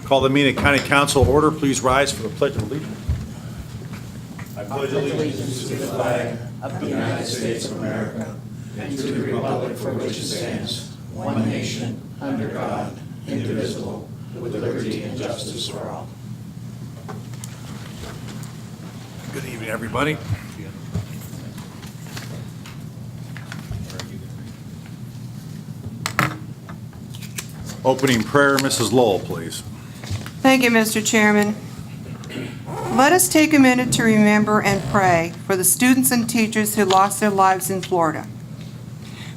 Call the meeting of County Council to order. Please rise for the Pledge of Allegiance. I pledge allegiance to the flag of the United States of America and to the republic for which it stands, one nation, under God, indivisible, with liberty and justice for all. Good evening, everybody. Opening prayer, Mrs. Lowell, please. Thank you, Mr. Chairman. Let us take a minute to remember and pray for the students and teachers who lost their lives in Florida.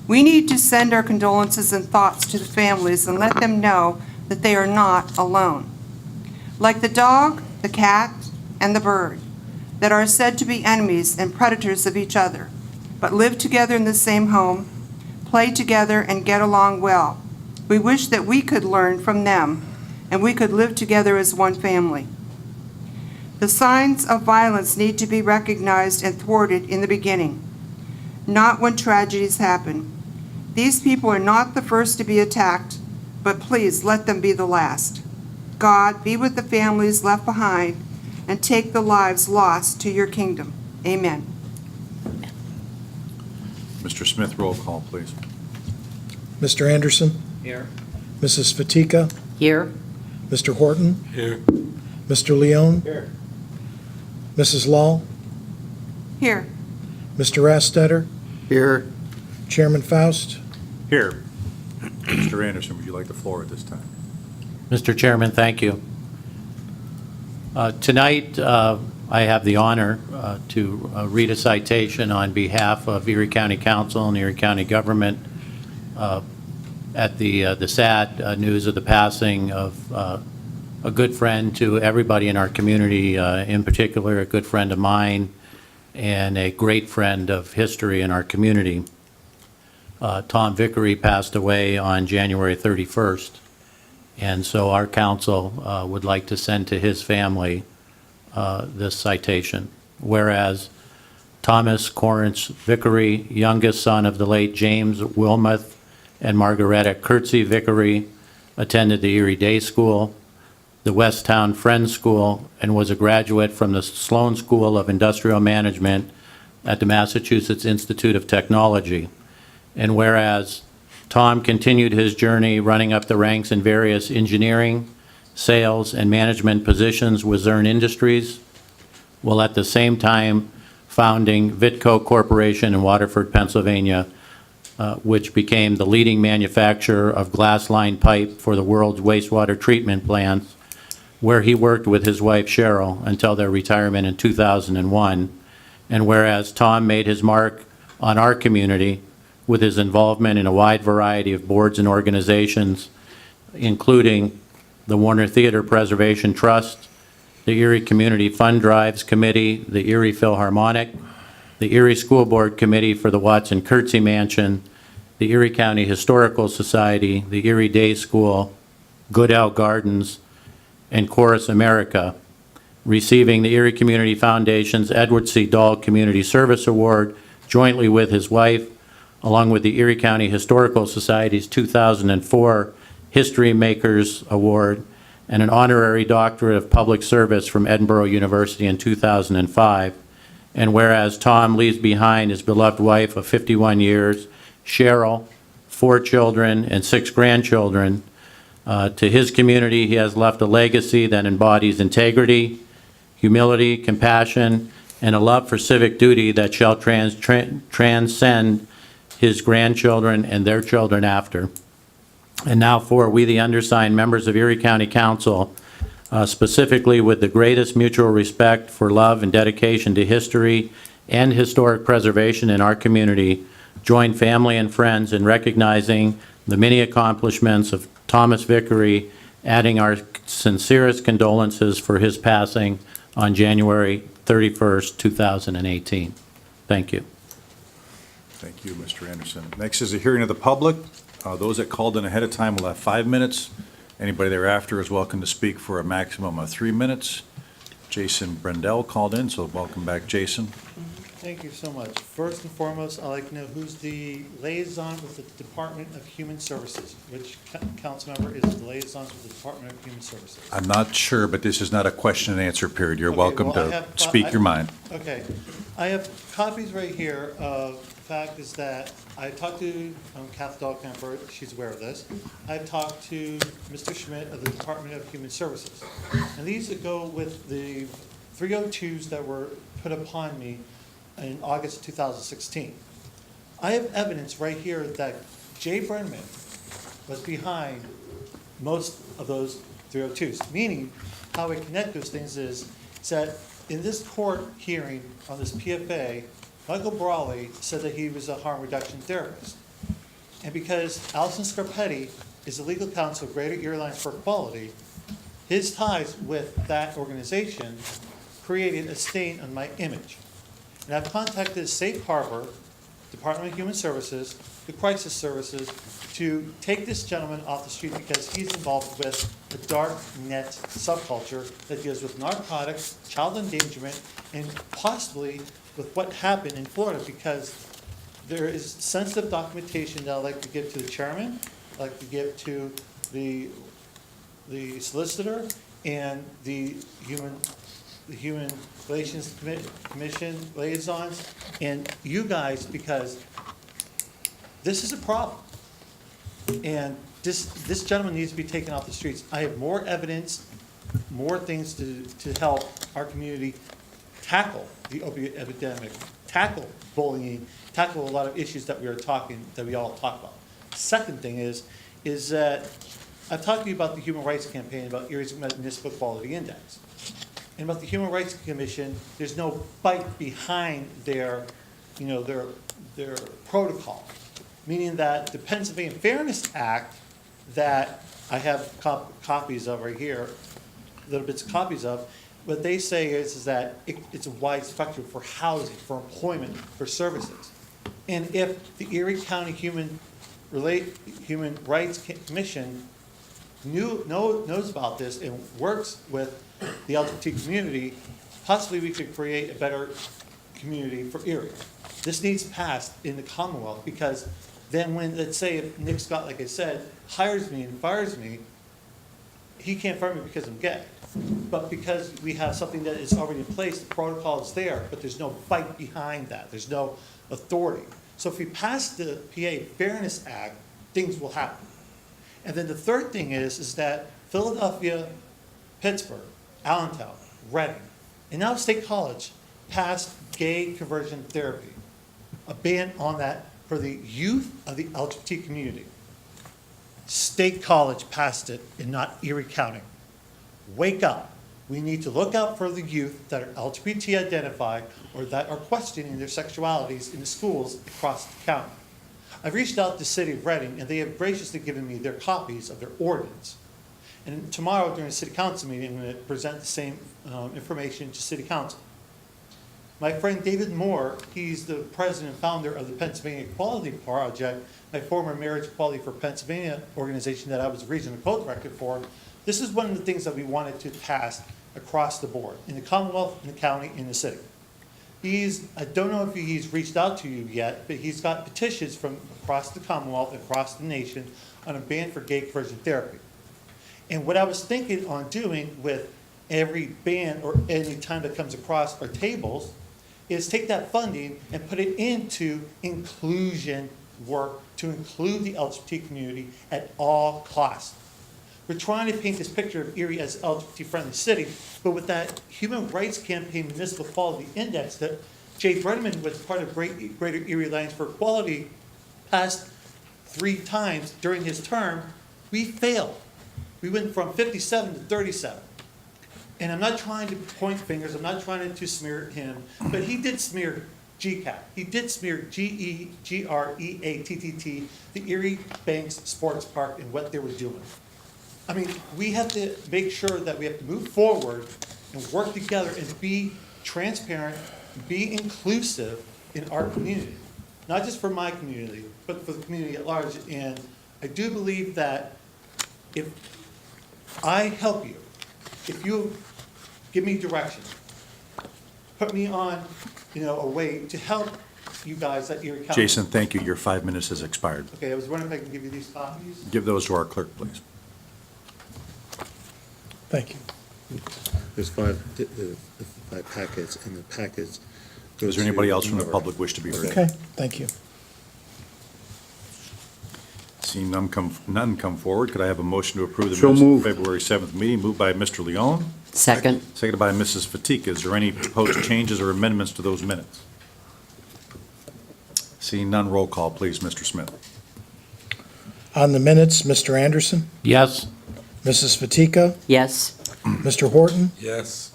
We need to send our condolences and thoughts to the families and let them know that they are not alone. Like the dog, the cat, and the bird, that are said to be enemies and predators of each other, but live together in the same home, play together, and get along well. We wish that we could learn from them and we could live together as one family. The signs of violence need to be recognized and thwarted in the beginning, not when tragedies happen. These people are not the first to be attacked, but please let them be the last. God, be with the families left behind and take the lives lost to your kingdom. Amen. Mr. Smith, roll call, please. Mr. Anderson? Here. Mrs. Fatika? Here. Mr. Horton? Here. Mr. Leone? Here. Mrs. Law? Here. Mr. Rastetter? Here. Chairman Faust? Here. Mr. Anderson, would you like the floor at this time? Mr. Chairman, thank you. Tonight, I have the honor to read a citation on behalf of Erie County Council and Erie County government at the sad news of the passing of a good friend to everybody in our community, in particular a good friend of mine and a great friend of history in our community. Tom Vickery passed away on January 31st, and so our council would like to send to his family this citation. Whereas Thomas Corrence Vickery, youngest son of the late James Wilmoth and Margaretta Curtsey Vickery, attended the Erie Day School, the Westtown Friends School, and was a graduate from the Sloan School of Industrial Management at the Massachusetts Institute of Technology. And whereas Tom continued his journey running up the ranks in various engineering, sales, and management positions with Zurn Industries, while at the same time founding Vitco Corporation in Waterford, Pennsylvania, which became the leading manufacturer of glass-lined pipe for the world's wastewater treatment plants, where he worked with his wife Cheryl until their retirement in 2001. And whereas Tom made his mark on our community with his involvement in a wide variety of boards and organizations, including the Warner Theater Preservation Trust, the Erie Community Fund Drives Committee, the Erie Philharmonic, the Erie School Board Committee for the Watson Curtsey Mansion, the Erie County Historical Society, the Erie Day School, Goodell Gardens, and Chorus America, receiving the Erie Community Foundation's Edward C. Dahl Community Service Award jointly with his wife, along with the Erie County Historical Society's 2004 History Makers Award, and an honorary doctorate of public service from Edinburgh University in 2005. And whereas Tom leaves behind his beloved wife of 51 years, Cheryl, 4 children, and 6 grandchildren, to his community, he has left a legacy that embodies integrity, humility, compassion, and a love for civic duty that shall transcend his grandchildren and their children after. And now for we, the undersigned members of Erie County Council, specifically with the greatest mutual respect for love and dedication to history and historic preservation in our community, join family and friends in recognizing the many accomplishments of Thomas Vickery, adding our sincerest condolences for his passing on January 31st, 2018. Thank you. Thank you, Mr. Anderson. Next is a hearing of the public. Those that called in ahead of time will have 5 minutes. Anybody thereafter is welcome to speak for a maximum of 3 minutes. Jason Brendel called in, so welcome back, Jason. Thank you so much. First and foremost, I'd like to know who's the liaison with the Department of Human Services? Which council member is the liaison with the Department of Human Services? I'm not sure, but this is not a question and answer period. You're Okay, welcome well, I to have- speak your mind. Okay. I have copies right here of, the fact is that I talked to Kathy Dahlkemper, she's aware of this. I've talked to Mr. Schmidt of the Department of Human Services. And these that go with the 302s that were put upon me in August of 2016. I have evidence right here that Jay Brenneman was behind most of those 302s, meaning how I connect those things is that in this court hearing on this PFA, Michael Brawley said that he was a harm reduction therapist. And because Allison Scarpetti is the legal counsel of Greater Erie Alliance for Equality, his ties with that organization created a stain on my image. And I've contacted Safe Harbor, Department of Human Services, the Crisis Services, to take this gentleman off the street because he's involved with the dark net subculture that deals with narcotics, child endangerment, and possibly with what happened in Florida, because there is sensitive documentation that I'd like to give to the chairman, I'd like to give to the solicitor and the Human Relations Commission liaisons, and you guys, because this is a problem. And this gentleman needs to be taken off the streets. I have more evidence, more things to help our community tackle the opioid epidemic, tackle bullying, tackle a lot of issues that we all talk about. Second thing is that I've talked to you about the Human Rights Campaign, about Erie's Municipal Quality Index. And about the Human Rights Commission, there's no bite behind their protocol. Meaning that the Pennsylvania Fairness Act that I have copies of right here, little bits of copies of, what they say is that it's a wide spectrum for housing, for employment, for services. And if the Erie County Human Rights Commission knows about this and works with the LGBT community, possibly we could create a better community for Erie. This needs passed in the Commonwealth, because then when, let's say, if Nick Scott, like I said, hires me and fires me, he can't fire me because I'm gay. But because we have something that is already in place, the protocol is there, but there's no fight behind that. There's no authority. So if we pass the PA Fairness Act, things will happen. And then the third thing is that Philadelphia, Pittsburgh, Allentown, Reading, and now State College passed gay conversion therapy, a ban on that for the youth of the LGBT community. State College passed it and not Erie County. Wake up. We need to look out for the youth that are LGBT identified or that are questioning their sexualities in the schools across the county. I've reached out to the city of Reading, and they have graciously given me their copies of their ordinance. And tomorrow during the city council meeting, I'm going to present the same information to city council. My friend David Moore, he's the president and founder of the Pennsylvania Equality Project, my former Marriage Equality for Pennsylvania organization that I was regional co-director for. This is one of the things that we wanted to pass across the board, in the Commonwealth, in the county, in the city. I don't know if he's reached out to you yet, but he's got petitions from across the Commonwealth, across the nation, on a ban for gay conversion therapy. And what I was thinking on doing with every ban or any time that comes across our tables is take that funding and put it into inclusion work to include the LGBT community at all costs. We're trying to paint this picture of Erie as an LGBT-friendly city, but with that Human Rights Campaign Municipal Quality Index that Jay Brenneman was part of Greater Erie Alliance for Equality passed 3 times during his term, we failed. We went from 57 to 37. And I'm not trying to point fingers, I'm not trying to smear him, but he did smear GCAT. He did smear GEGREATTT, the Erie Banks Sports Park, and what they were doing. I mean, we have to make sure that we have to move forward and work together and be transparent, be inclusive in our community. Not just for my community, but for the community at large. And I do believe that if I help you, if you give me direction, put me on a way to help you guys at Erie County. Jason, thank you. Your 5 minutes has expired. Okay, I was wondering if I can give you these copies? Give those to our clerk, please. Thank you. There's five packets, and the packets. Is there anybody else from the public wish to be heard? Okay, thank you. Seeing none come forward, could I have a motion to approve the So minutes of moved. the February 7th meeting? Moved by Mr. Leon, Second. seconded by Mrs. Fatika. Is there any proposed changes or amendments to those minutes? Seeing none, roll call, please, Mr. Smith. On the minutes, Mr. Anderson, Yes? Mrs. Fatika, Yes. Mr. Horton, Yes.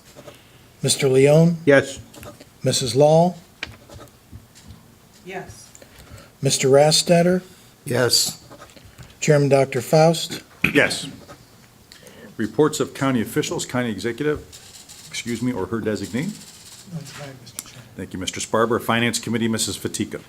Mr. Leon, Yes. Mrs. Law, Yes. Mr. Rastetter, Yes. Chairman Dr. Faust. Yes. Reports of county officials, county executive, or her designee. Thank you, Mr. Sparber. Finance Committee, Mrs. Fatika.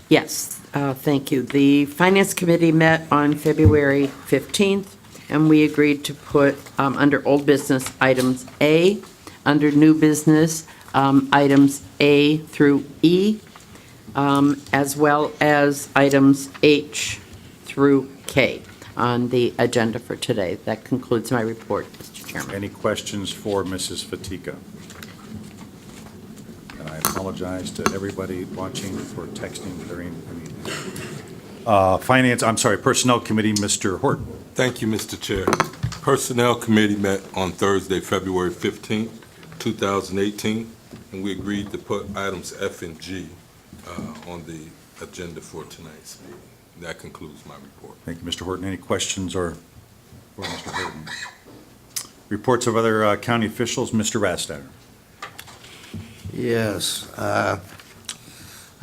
Yes, thank you. The Finance Committee met on February 15th, and we agreed to put under old business items A, under new business items A through E, as well as items H through K on the agenda for today. That concludes my report, Mr. Chairman. Any questions for Mrs. Fatika? And I apologize to everybody watching for texting during the meeting. Personnel Committee, Mr. Horton. Thank you, Mr. Chair. Personnel Committee met on Thursday, February 15th, 2018, and we agreed to put items F and G on the agenda for tonight's meeting. That concludes my report. Thank you, Mr. Horton. Any questions for Mr. Horton? Reports of other county officials, Mr. Rastetter. Yes. I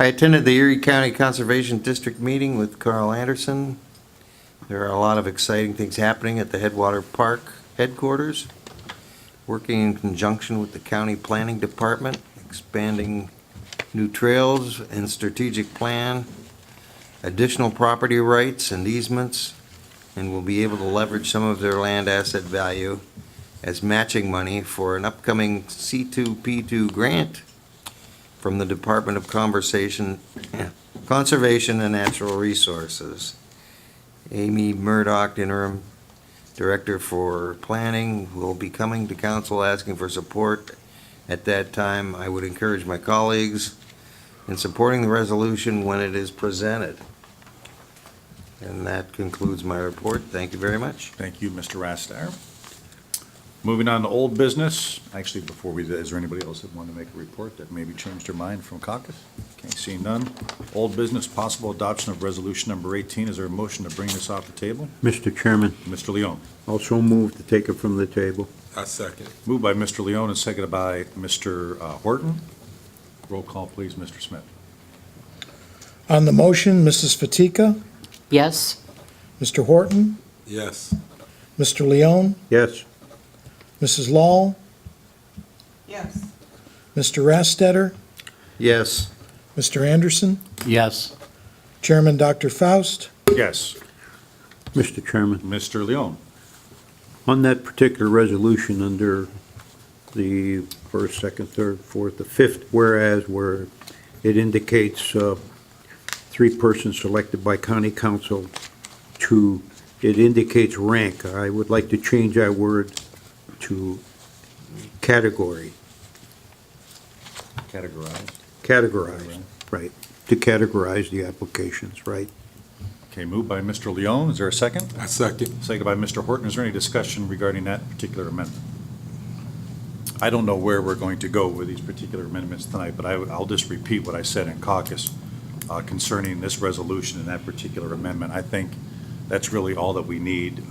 attended the Erie County Conservation District meeting with Carl Anderson. There are a lot of exciting things happening at the Headwater Park headquarters, working in conjunction with the County Planning Department, expanding new trails and strategic plan, additional property rights and easements, and will be able to leverage some of their land asset value as matching money for an upcoming C2P2 grant from the Department of Conservation and Natural Resources. Amy Murdoch, interim director for planning, will be coming to council asking for support. At that time, I would encourage my colleagues in supporting the resolution when it is presented. And that concludes my report. Thank you very much. Thank you, Mr. Rastetter. Moving on to old business. Actually, before we do, is there anybody else that wanted to make a report that maybe changed their mind from caucus? Okay, seeing none. Old business, possible adoption of resolution number 18. Is there a motion to bring this off the table? Mr. Chairman, Mr. Leon. also move to take it from the table. I second. Moved by Mr. Leon and seconded by Mr. Horton. Roll call, please, Mr. Smith. On the motion, Mrs. Fatika, Yes. Mr. Horton, Yes. Mr. Leon, Yes. Mrs. Law, Yes. Mr. Rastetter, Yes. Mr. Anderson, Yes. Chairman Dr. Faust. Yes. Mr. Chairman, Mr. Leon. on that particular resolution under the first, second, third, fourth, the fifth, whereas where it indicates three persons selected by county council to, it indicates rank. I would like to change that word to category, categorize, right, to categorize the applications, right? Okay, moved by Mr. Leon. Is there a second? I second. Seconded by Mr. Horton. Is there any discussion regarding that particular amendment? I don't know where we're going to go with these particular amendments tonight, but I'll just repeat what I said in caucus concerning this resolution and that particular amendment. I think that's really all that we need.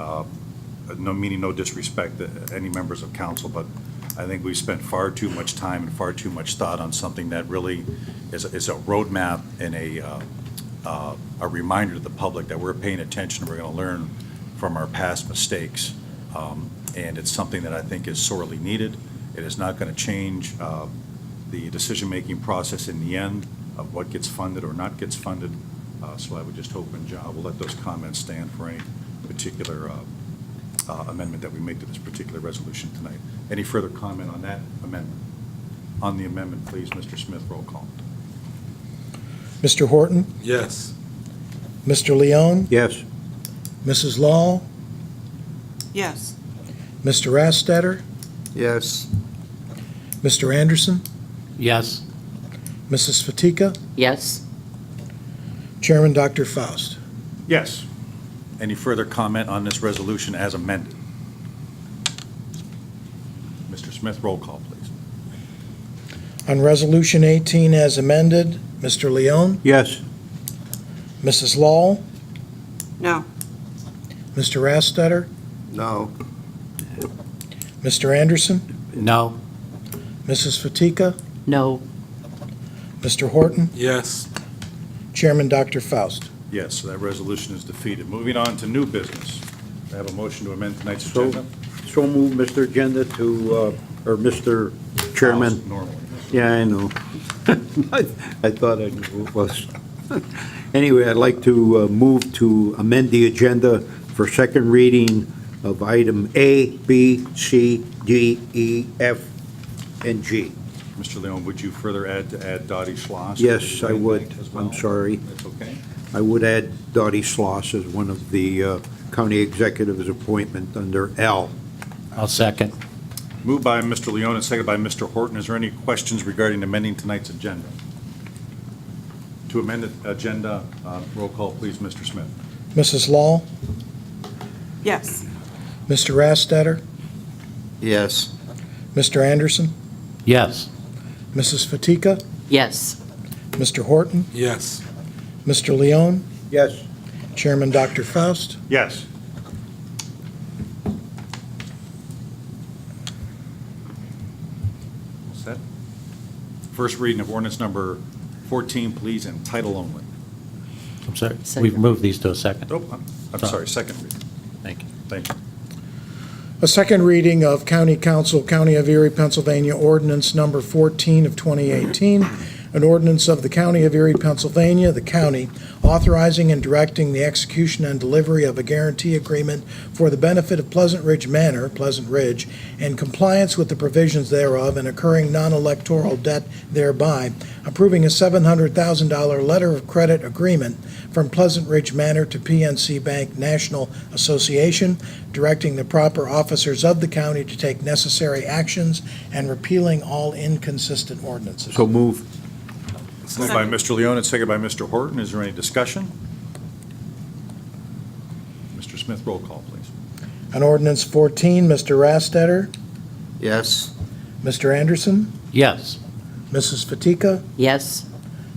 No disrespect to any members of council, but I think we've spent far too much time and far too much thought on something that really is a roadmap and a reminder to the public that we're paying attention, we're going to learn from our past mistakes. And it's something that I think is sorely needed. It is not going to change the decision-making process in the end of what gets funded or not gets funded. So I would just hope, and John, we'll let those comments stand for any particular amendment that we make to this particular resolution tonight. Any further comment on that amendment? On the amendment, please, Mr. Smith, roll call. Mr. Horton, Yes. Mr. Leone, Yes. Mrs. Law, Yes. Mr. Rastetter, Yes. Mr. Anderson, Yes. Mrs. Fatika, Yes. Chairman Dr. Faust. Yes. Any further comment on this resolution as amended? Mr. Smith, roll call, please. On Resolution 18 as amended, Mr. Leone, Yes. Mrs. Law, No. Mr. Rastetter, No. Mr. Anderson, No. Mrs. Fatika, No. Mr. Horton, Yes. Chairman Dr. Faust. Yes, so that resolution is defeated. Moving on to new business. I have a motion to amend tonight's So, agenda. so move, Mr. Agenda, to, or Mr. Chairman. Normally. Yeah, I know. I thought I was. Anyway, I'd like to move to amend the agenda for second reading of item A, B, C, D, E, F, and G. Mr. Leon, would you further add Dottie Schloss? Yes, I would. As well? I'm sorry. That's okay. I would add Dottie Schloss as one of the county executives' appointment under L. I'll second. Moved by Mr. Leon and seconded by Mr. Horton. Is there any questions regarding amending tonight's agenda? To amend the agenda, roll call, please, Mr. Smith. Mrs. Law, Yes. Mr. Rastetter, Yes. Mr. Anderson, Yes. Mrs. Fatika, Yes. Mr. Horton, Yes. Mr. Leone, Yes. Chairman Dr. Faust. Yes. All set? First reading of ordinance number 14, please, in title only. I'm sorry. Second. We've moved these to a second. Oh, I'm sorry, second reading. Thank you. Thank you. A second reading of County Council, County of Erie, Pennsylvania, ordinance number 14 of 2018, an ordinance of the County of Erie, Pennsylvania, the county, authorizing and directing the execution and delivery of a guarantee agreement for the benefit of Pleasant Ridge Manor, Pleasant Ridge, and compliance with the provisions thereof and incurring non-electoral debt thereby, approving a $700,000 letter of credit agreement from Pleasant Ridge Manor to PNC Bank National Association, directing the proper officers of the county to take necessary actions, and repealing all inconsistent ordinances. So move. Moved by Mr. Leon and seconded by Mr. Horton. Is there any discussion? Mr. Smith, roll call, please. On ordinance 14, Mr. Rastetter, Yes. Mr. Anderson, Yes. Mrs. Fatika, Yes.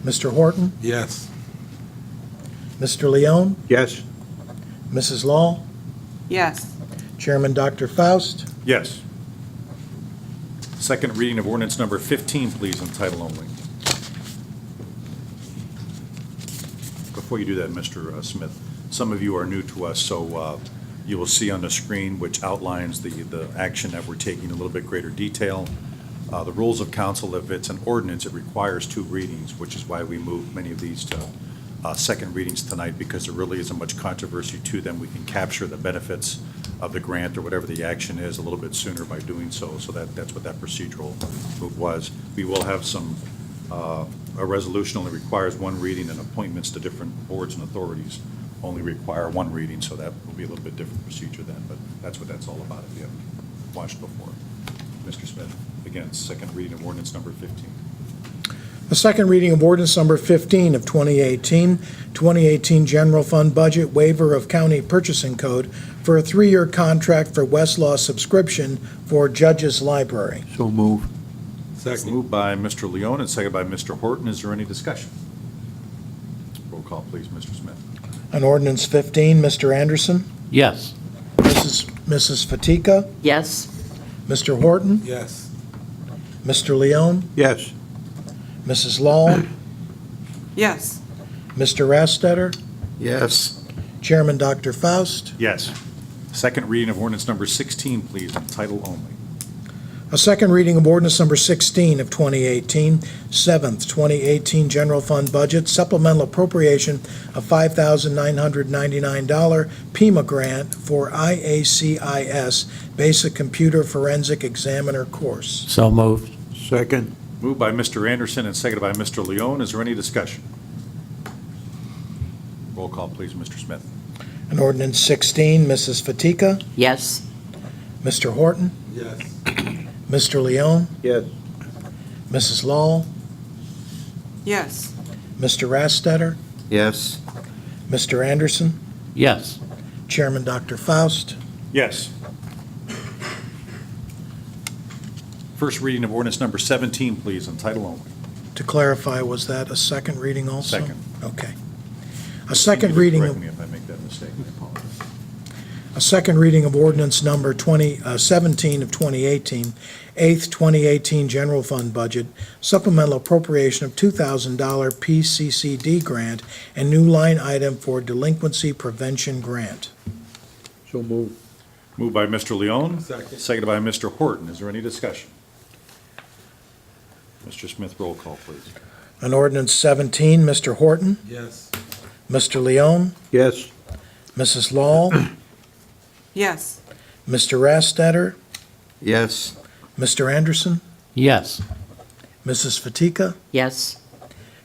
Mr. Horton, Yes. Mr. Leone, Yes. Mrs. Law, Yes. Chairman Dr. Faust. Yes. Second reading of ordinance number 15, please, in title only. Before you do that, Mr. Smith, some of you are new to us, so you will see on the screen, which outlines the action that we're taking in a little bit greater detail. The rules of council, if it's an ordinance, it requires 2 readings, which is why we moved many of these to second readings tonight, because there really isn't much controversy to them. We can capture the benefits of the grant or whatever the action is a little bit sooner by doing so. So that's what that procedural move was. We will have some, a resolution only requires 1 reading, and appointments to different boards and authorities only require 1 reading, so that will be a little bit different procedure then, but that's what that's all about if you haven't watched before. Mr. Smith, again, second reading of ordinance number 15. A second reading of ordinance number 15 of 2018 general fund budget waiver of county purchasing code for a 3-year contract for Westlaw subscription for Judges Library. So move. Second. Moved by Mr. Leone and seconded by Mr. Horton. Is there any discussion? Roll call, please, Mr. Smith. On ordinance 15, Mr. Anderson, Yes. Mrs. Fatika, Yes. Mr. Horton, Yes. Mr. Leone, Yes. Mrs. Law, Yes. Mr. Rastetter, Yes. Chairman Dr. Faust. Yes. Second reading of ordinance number 16, please, in title only. A second reading of ordinance number 16 of 2018, 2018 general fund budget supplemental appropriation of $5,999 PEMA grant for IACIS Basic Computer Forensic Examiner course. So moved. Second. Moved by Mr. Anderson and seconded by Mr. Leon. Is there any discussion? Roll call, please, Mr. Smith. On ordinance 16, Mrs. Fatika, Yes. Mr. Horton, Yes. Mr. Leon, Yes. Mrs. Law, Yes. Mr. Rastetter, Yes. Mr. Anderson, Yes. Chairman Dr. Faust. Yes. First reading of ordinance number 17, please, in title only. To clarify, was that a second reading also? Second. Okay. A second reading Correct of, me if I make that mistake, I apologize. a second reading of ordinance number 17 of 2018, eighth 2018 general fund budget, supplemental appropriation of $2,000 PCCD grant, and new line item for delinquency prevention grant. So moved. Moved by Mr. Leon. Second. Seconded by Mr. Horton. Is there any discussion? Mr. Smith, roll call, please. On ordinance 17, Mr. Horton, Yes. Mr. Leon, Yes. Mrs. Law, Yes. Mr. Rastetter, Yes. Mr. Anderson, Yes. Mrs. Fatika, Yes.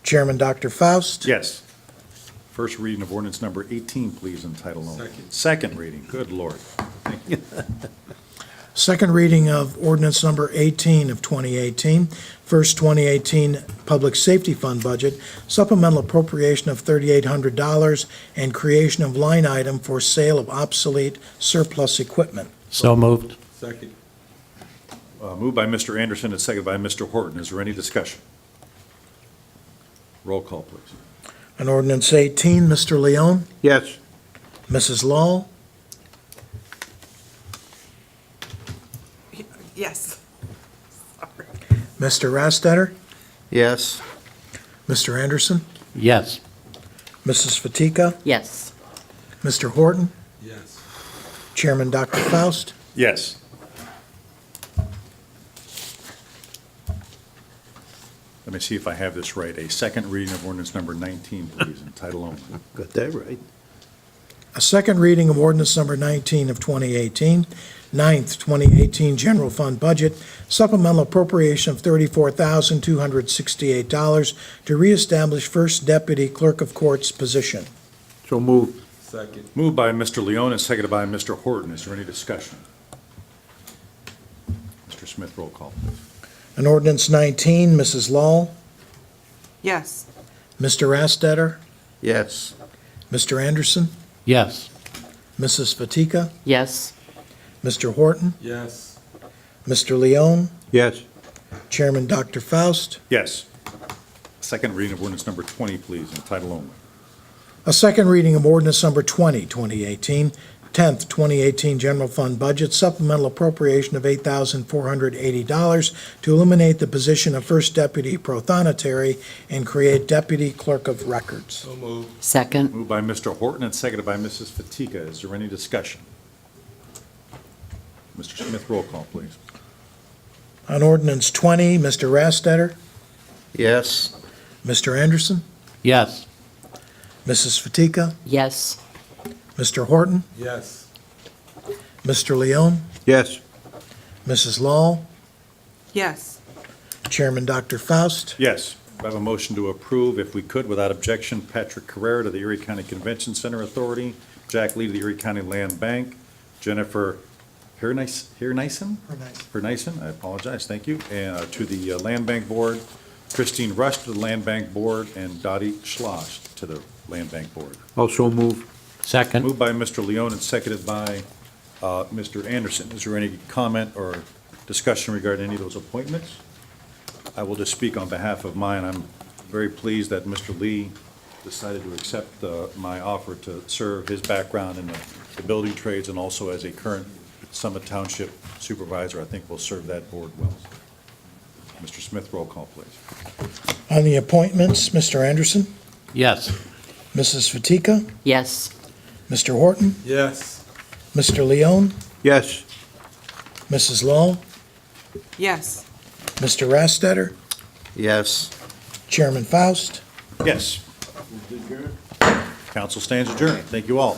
Chairman Dr. Faust. Yes. First reading of ordinance number 18, please, in title only. Second. Second reading, good Lord. Thank you. Second reading of ordinance number 18 of 2018, first 2018 Public Safety Fund budget, supplemental appropriation of $3,800, and creation of line item for sale of obsolete surplus equipment. So moved. Second. Moved by Mr. Anderson and seconded by Mr. Horton. Is there any discussion? Roll call, please. On ordinance 18, Mr. Leon, Yes. Mrs. Law, Yes. Mr. Rastetter, Yes. Mr. Anderson, Yes. Mrs. Fatika, Yes. Mr. Horton, Yes. Chairman Dr. Faust. Yes. Let me see if I have this right. A second reading of ordinance number 19, please, in title only. Got that right. A second reading of ordinance number 19 of 2018, ninth 2018 general fund budget, supplemental appropriation of $34,268 to reestablish first deputy clerk of courts position. So moved. Second. Moved by Mr. Leon and seconded by Mr. Horton. Is there any discussion? Mr. Smith, roll call, please. On ordinance 19, Mrs. Law, Yes. Mr. Rastetter, Yes. Mr. Anderson, Yes. Mrs. Fatika, Yes. Mr. Horton, Yes. Mr. Leon, Yes. Chairman Dr. Faust. Yes. Second reading of ordinance number 20, please, in title only. A second reading of ordinance number 20, 2018, 10th 2018 general fund budget, supplemental appropriation of $8,480 to eliminate the position of first deputy prothonotary and create deputy clerk of records. So moved. Second. Moved by Mr. Horton and seconded by Mrs. Fatika. Is there any discussion? Mr. Smith, roll call, please. On ordinance 20, Mr. Rastetter, Yes. Mr. Anderson, Yes. Mrs. Fatika, Yes. Mr. Horton, Yes. Mr. Leon, Yes. Mrs. Law, Yes. Chairman Dr. Faust. Yes. I have a motion to approve, if we could, without objection, Patrick Carrera to the Erie County Convention Center Authority, Jack Lee to the Erie County Land Bank, Jennifer Hernyson, I apologize, thank you, and to the Land Bank Board, Christine Rush to the Land Bank Board, and Dottie Schloss to the Land Bank Board. Also moved. Second. Moved by Mr. Leon and seconded by Mr. Anderson. Is there any comment or discussion regarding any of those appointments? I will just speak on behalf of mine. I'm very pleased that Mr. Lee decided to accept my offer to serve his background in the building trades and also as a current Summit Township supervisor. I think will serve that board well. Mr. Smith, roll call, please. On the appointments, Mr. Anderson, Yes. Mrs. Fatika, Yes. Mr. Horton, Yes. Mr. Leon, Yes. Mrs. Law, Yes. Mr. Rastetter, Yes. Chairman Faust. Yes. Council stands adjourned. Thank you all.